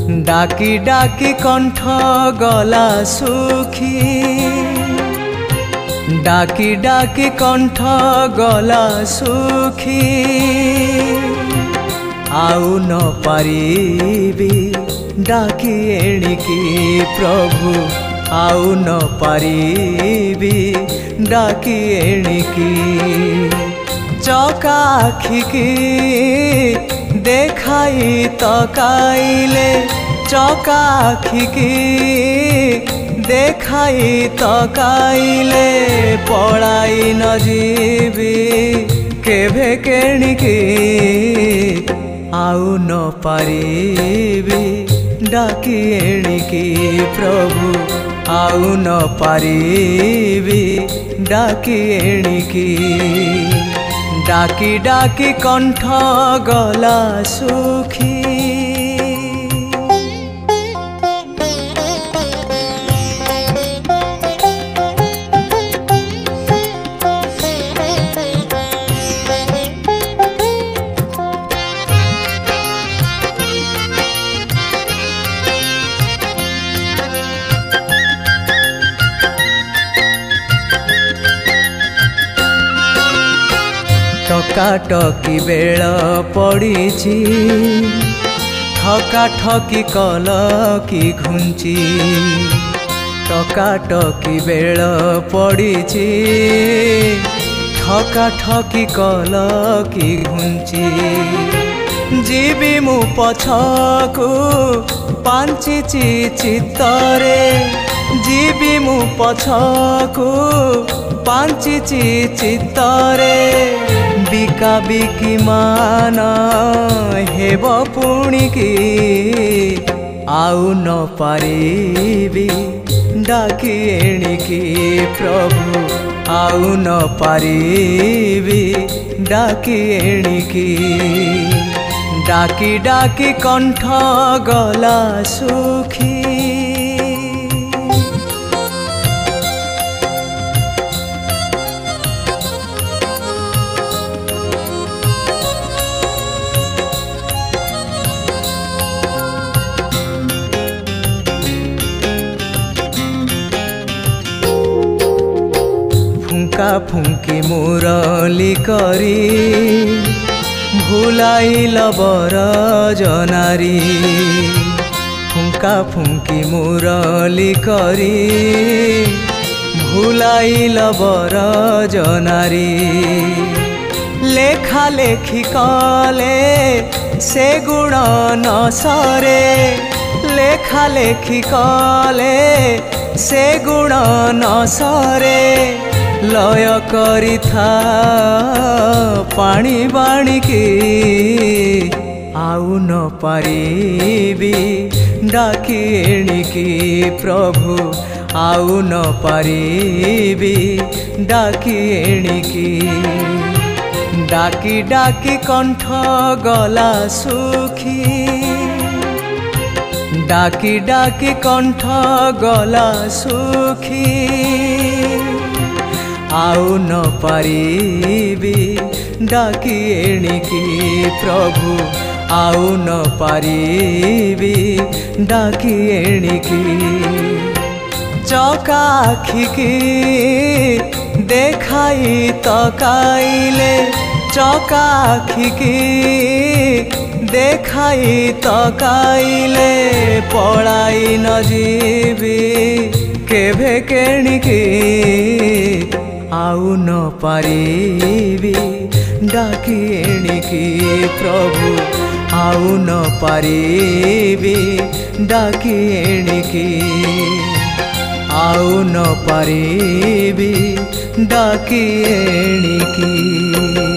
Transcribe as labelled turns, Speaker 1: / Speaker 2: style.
Speaker 1: डाकी डाकी कंठ गला सुखी डाकी डाकी कंठ गला सुखी आउ न पारिबी डाकी एणिकी प्रभु आउ न पारिबी डाकी एणिकी चका आखिकी देखाई तकाइले चका आखिकी देखाई तकाइले पलाई न जीवी केभे केणिकी आउ न पारिबी डाकी एणिकी प्रभु आउ न पारिबी डाकी एणिकी डाकी डाकी कंठ गला सुखी टकाटकी बेल पड़ी ठका ठकी कल की घुंची टकाटकी बेल पड़ी ठका ठकी कल की घुंची जीवी मु पछकू पांचिची चित्तरे जीवी मु पछकू पांचिची चित्तरे बिका बिकी मान हेब पुणिकी आउ न पारिबी डाकी एणिकी प्रभु आउ न पारिबी डाकी एणिकी डाकी डाकी कंठ गला सुखी फुंका फुंकी मुरली करी भुलाइल बर जनारी फुंका फुंकी मुरली करी भुलाइल बर जनारी लेखा लेखी कले से गुण न सरे लेखा लेखी कले से गुण न सरे लय करिथा पानी बाणिकी आउ न पारिबी डाकी एणिकी प्रभु आउ न पारिबी डाकी एणिकी डाकी डाकी कंठ गला सुखी डाकी डाकी कंठ गला सुखी आउ न पारिबी डाकी एणिकी प्रभु आउ न पारिबी डाकी एणिकी चका आखिकी देखाई तकाइले चका आखिकी देखाई तकाइले पलाई न जीवी केभे केणिकी आउ न पारिबी डाकी एणिकी प्रभु आउ न पारिबी डाकी एणिकी आउ न पारिबी डाकी एणिकी।